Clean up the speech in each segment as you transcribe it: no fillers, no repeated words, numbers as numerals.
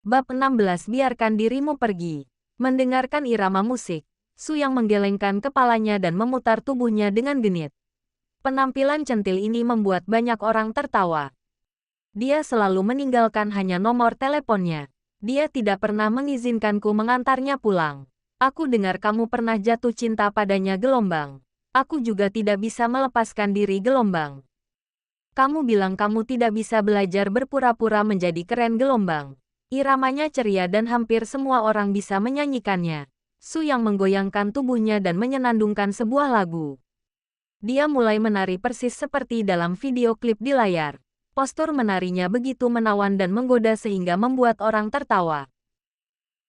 Bab 16 Biarkan dirimu pergi. Mendengarkan irama musik, Su Yang menggelengkan kepalanya dan memutar tubuhnya dengan genit. Penampilan centil ini membuat banyak orang tertawa. Dia selalu meninggalkan hanya nomor teleponnya. Dia tidak pernah mengizinkanku mengantarnya pulang. Aku dengar kamu pernah jatuh cinta padanya Gelombang. Aku juga tidak bisa melepaskan diri Gelombang. Kamu bilang kamu tidak bisa belajar berpura-pura menjadi keren Gelombang. Iramanya ceria dan hampir semua orang bisa menyanyikannya. Su Yang menggoyangkan tubuhnya dan menyenandungkan sebuah lagu. Dia mulai menari persis seperti dalam video klip di layar. Postur menarinya begitu menawan dan menggoda sehingga membuat orang tertawa.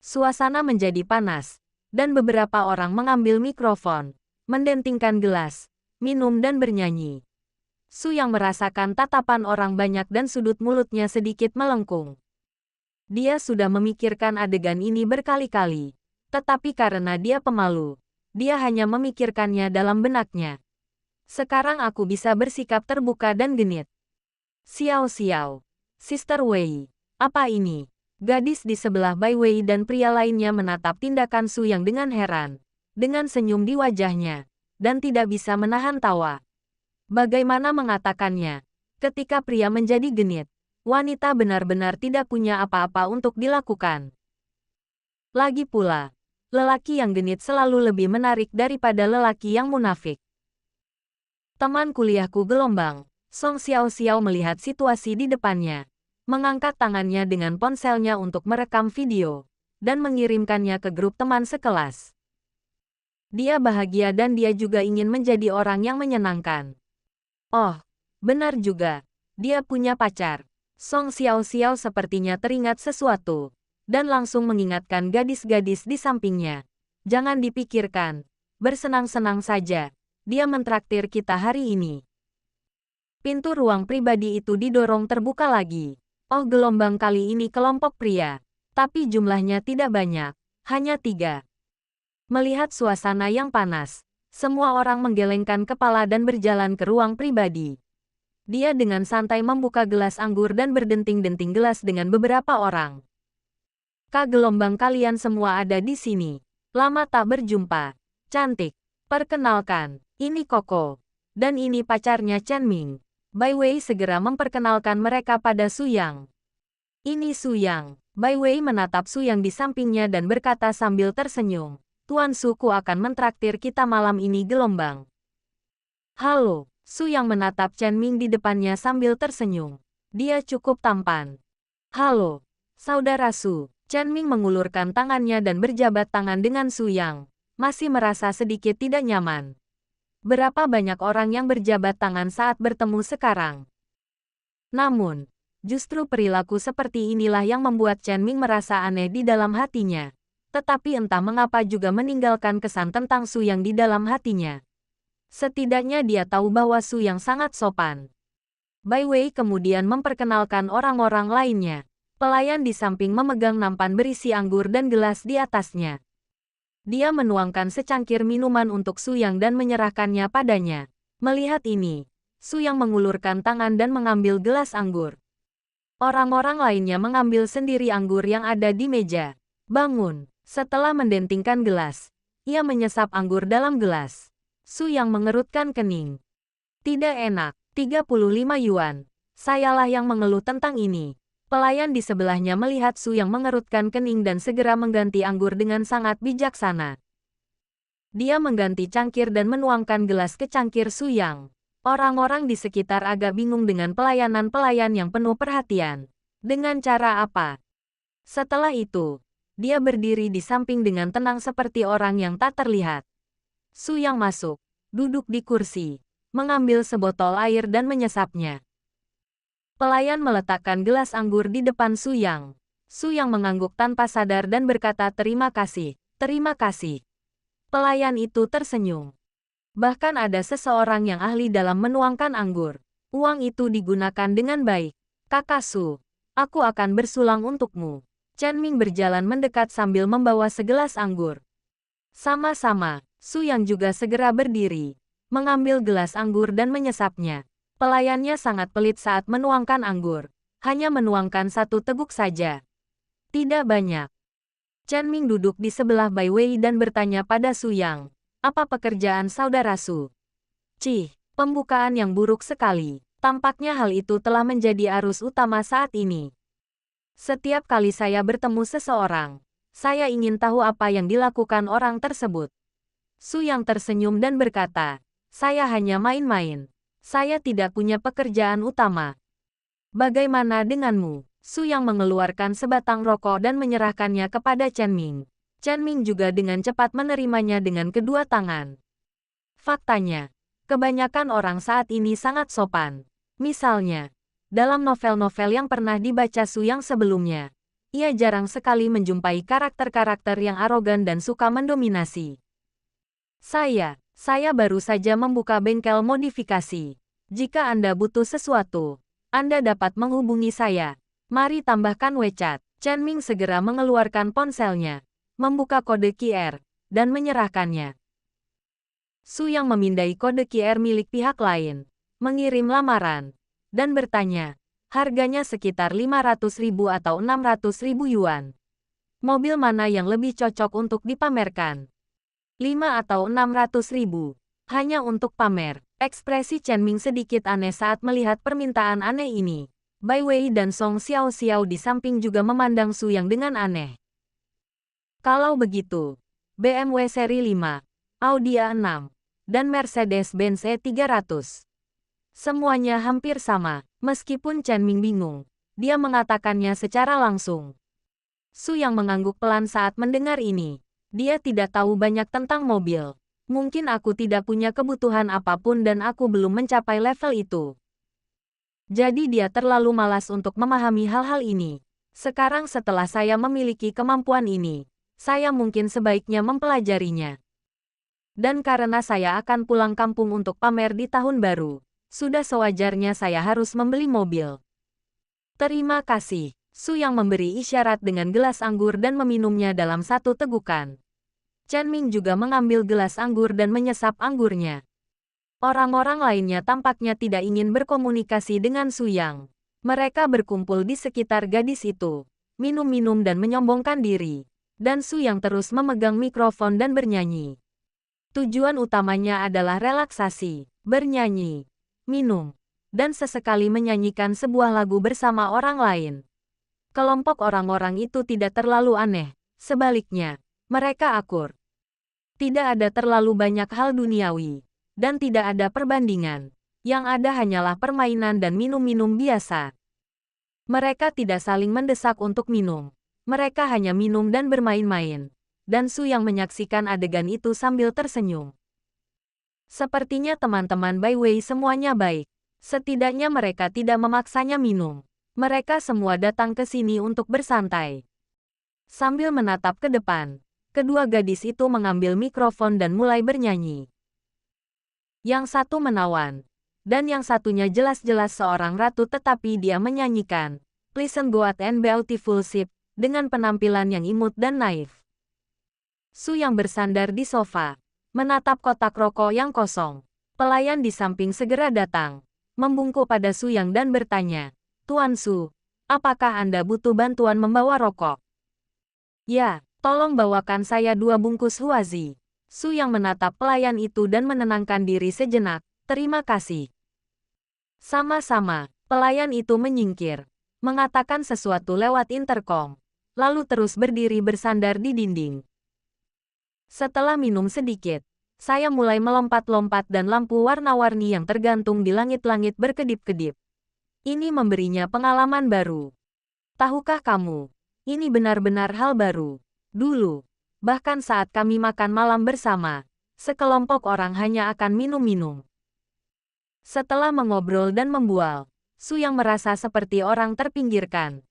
Suasana menjadi panas, dan beberapa orang mengambil mikrofon, mendentingkan gelas, minum dan bernyanyi. Su Yang merasakan tatapan orang banyak dan sudut mulutnya sedikit melengkung. Dia sudah memikirkan adegan ini berkali-kali, tetapi karena dia pemalu, dia hanya memikirkannya dalam benaknya. Sekarang aku bisa bersikap terbuka dan genit. Xiao Xiao, Sister Wei, apa ini? Gadis di sebelah Bai Wei dan pria lainnya menatap tindakan Su Yang dengan heran, dengan senyum di wajahnya, dan tidak bisa menahan tawa. Bagaimana mengatakannya? Ketika pria menjadi genit, wanita benar-benar tidak punya apa-apa untuk dilakukan. Lagi pula, lelaki yang genit selalu lebih menarik daripada lelaki yang munafik. Teman kuliahku Gelombang, Song Xiao Xiao melihat situasi di depannya, mengangkat tangannya dengan ponselnya untuk merekam video, dan mengirimkannya ke grup teman sekelas. Dia bahagia dan dia juga ingin menjadi orang yang menyenangkan. Oh, benar juga, dia punya pacar. Song Xiao Xiao sepertinya teringat sesuatu, dan langsung mengingatkan gadis-gadis di sampingnya. Jangan dipikirkan, bersenang-senang saja, dia mentraktir kita hari ini. Pintu ruang pribadi itu didorong terbuka lagi. Oh, Gelombang kali ini kelompok pria, tapi jumlahnya tidak banyak, hanya 3. Melihat suasana yang panas, semua orang menggelengkan kepala dan berjalan ke ruang pribadi. Dia dengan santai membuka gelas anggur dan berdenting-denting gelas dengan beberapa orang. Kak Gelombang, kalian semua ada di sini. Lama tak berjumpa. Cantik. Perkenalkan, ini Koko. Dan ini pacarnya Chen Ming. Bai Wei segera memperkenalkan mereka pada Su Yang. Ini Su Yang. Bai Wei menatap Su Yang di sampingnya dan berkata sambil tersenyum. Tuan Suku akan mentraktir kita malam ini Gelombang. Halo. Su Yang menatap Chen Ming di depannya sambil tersenyum. Dia cukup tampan. Halo, saudara Su. Chen Ming mengulurkan tangannya dan berjabat tangan dengan Su Yang. Masih merasa sedikit tidak nyaman. Berapa banyak orang yang berjabat tangan saat bertemu sekarang. Namun, justru perilaku seperti inilah yang membuat Chen Ming merasa aneh di dalam hatinya. Tetapi entah mengapa juga meninggalkan kesan tentang Su Yang di dalam hatinya. Setidaknya dia tahu bahwa Su Yang sangat sopan. Bai Wei kemudian memperkenalkan orang-orang lainnya. Pelayan di samping memegang nampan berisi anggur dan gelas di atasnya. Dia menuangkan secangkir minuman untuk Su Yang dan menyerahkannya padanya. Melihat ini, Su Yang mengulurkan tangan dan mengambil gelas anggur. Orang-orang lainnya mengambil sendiri anggur yang ada di meja. Bangun. Setelah mendentingkan gelas, ia menyesap anggur dalam gelas. Su Yang mengerutkan kening. Tidak enak, 35 yuan. Sayalah yang mengeluh tentang ini. Pelayan di sebelahnya melihat Su Yang mengerutkan kening dan segera mengganti anggur dengan sangat bijaksana. Dia mengganti cangkir dan menuangkan gelas ke cangkir Su Yang. Orang-orang di sekitar agak bingung dengan pelayanan pelayan yang penuh perhatian. Dengan cara apa? Setelah itu, dia berdiri di samping dengan tenang seperti orang yang tak terlihat. Su Yang masuk, duduk di kursi, mengambil sebotol air dan menyesapnya. Pelayan meletakkan gelas anggur di depan Su Yang. Su Yang mengangguk tanpa sadar dan berkata terima kasih, terima kasih. Pelayan itu tersenyum. Bahkan ada seseorang yang ahli dalam menuangkan anggur. Uang itu digunakan dengan baik. Kakak Su, aku akan bersulang untukmu. Chen Ming berjalan mendekat sambil membawa segelas anggur. Sama-sama. Su Yang juga segera berdiri, mengambil gelas anggur dan menyesapnya. Pelayannya sangat pelit saat menuangkan anggur, hanya menuangkan 1 teguk saja. Tidak banyak. Chen Ming duduk di sebelah Bai Wei dan bertanya pada Su Yang. Apa pekerjaan saudara Su? Cih, pembukaan yang buruk sekali. Tampaknya hal itu telah menjadi arus utama saat ini. Setiap kali saya bertemu seseorang, saya ingin tahu apa yang dilakukan orang tersebut. Su Yang tersenyum dan berkata, saya hanya main-main. Saya tidak punya pekerjaan utama. Bagaimana denganmu? Su Yang mengeluarkan sebatang rokok dan menyerahkannya kepada Chen Ming. Chen Ming juga dengan cepat menerimanya dengan kedua tangan. Faktanya, kebanyakan orang saat ini sangat sopan. Misalnya, dalam novel-novel yang pernah dibaca Su Yang sebelumnya, ia jarang sekali menjumpai karakter-karakter yang arogan dan suka mendominasi. Saya baru saja membuka bengkel modifikasi. Jika Anda butuh sesuatu, Anda dapat menghubungi saya. Mari tambahkan WeChat. Chen Ming segera mengeluarkan ponselnya, membuka kode QR, dan menyerahkannya. Su Yang memindai kode QR milik pihak lain, mengirim lamaran, dan bertanya, harganya sekitar 500.000 atau 600.000 yuan. Mobil mana yang lebih cocok untuk dipamerkan? 5 atau 600.000. Hanya untuk pamer. Ekspresi Chen Ming sedikit aneh saat melihat permintaan aneh ini. Bai Wei dan Song Xiao-Xiao di samping juga memandang Su Yang dengan aneh. Kalau begitu, BMW seri 5, Audi A6, dan Mercedes-Benz E300. Semuanya hampir sama, meskipun Chen Ming bingung. Dia mengatakannya secara langsung. Su Yang mengangguk pelan saat mendengar ini. Dia tidak tahu banyak tentang mobil. Mungkin aku tidak punya kebutuhan apapun dan aku belum mencapai level itu. Jadi dia terlalu malas untuk memahami hal-hal ini. Sekarang setelah saya memiliki kemampuan ini, saya mungkin sebaiknya mempelajarinya. Dan karena saya akan pulang kampung untuk pamer di tahun baru, sudah sewajarnya saya harus membeli mobil. Terima kasih. Su Yang memberi isyarat dengan gelas anggur dan meminumnya dalam satu tegukan. Chen Ming juga mengambil gelas anggur dan menyesap anggurnya. Orang-orang lainnya tampaknya tidak ingin berkomunikasi dengan Su Yang. Mereka berkumpul di sekitar gadis itu, minum-minum dan menyombongkan diri. Dan Su Yang terus memegang mikrofon dan bernyanyi. Tujuan utamanya adalah relaksasi, bernyanyi, minum, dan sesekali menyanyikan sebuah lagu bersama orang lain. Kelompok orang-orang itu tidak terlalu aneh, sebaliknya, mereka akur. Tidak ada terlalu banyak hal duniawi. Dan tidak ada perbandingan. Yang ada hanyalah permainan dan minum-minum biasa. Mereka tidak saling mendesak untuk minum. Mereka hanya minum dan bermain-main. Dan Su Yang menyaksikan adegan itu sambil tersenyum. Sepertinya teman-teman Bai Wei semuanya baik. Setidaknya mereka tidak memaksanya minum. Mereka semua datang ke sini untuk bersantai. Sambil menatap ke depan, kedua gadis itu mengambil mikrofon dan mulai bernyanyi. Yang satu menawan, dan yang satunya jelas-jelas seorang ratu tetapi dia menyanyikan Pleasant Goat and Beautiful Ship dengan penampilan yang imut dan naif. Su Yang bersandar di sofa, menatap kotak rokok yang kosong. Pelayan di samping segera datang, membungkuk pada Su Yang dan bertanya, Tuan Su, apakah Anda butuh bantuan membawa rokok? Ya, tolong bawakan saya 2 bungkus Huazi. Su Yang menatap pelayan itu dan menenangkan diri sejenak. Terima kasih. Sama-sama, pelayan itu menyingkir, mengatakan sesuatu lewat intercom, lalu terus berdiri bersandar di dinding. Setelah minum sedikit, saya mulai melompat-lompat dan lampu warna-warni yang tergantung di langit-langit berkedip-kedip. Ini memberinya pengalaman baru. Tahukah kamu, ini benar-benar hal baru. Dulu, bahkan saat kami makan malam bersama, sekelompok orang hanya akan minum-minum. Setelah mengobrol dan membual, Su Yang merasa seperti orang terpinggirkan.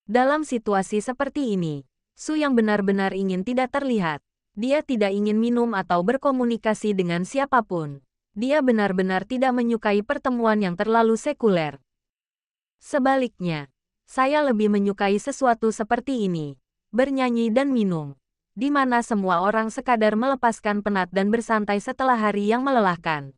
Dalam situasi seperti ini, Su Yang benar-benar ingin tidak terlihat. Dia tidak ingin minum atau berkomunikasi dengan siapapun. Dia benar-benar tidak menyukai pertemuan yang terlalu sekuler. Sebaliknya, saya lebih menyukai sesuatu seperti ini, bernyanyi dan minum, di mana semua orang sekadar melepaskan penat dan bersantai setelah hari yang melelahkan.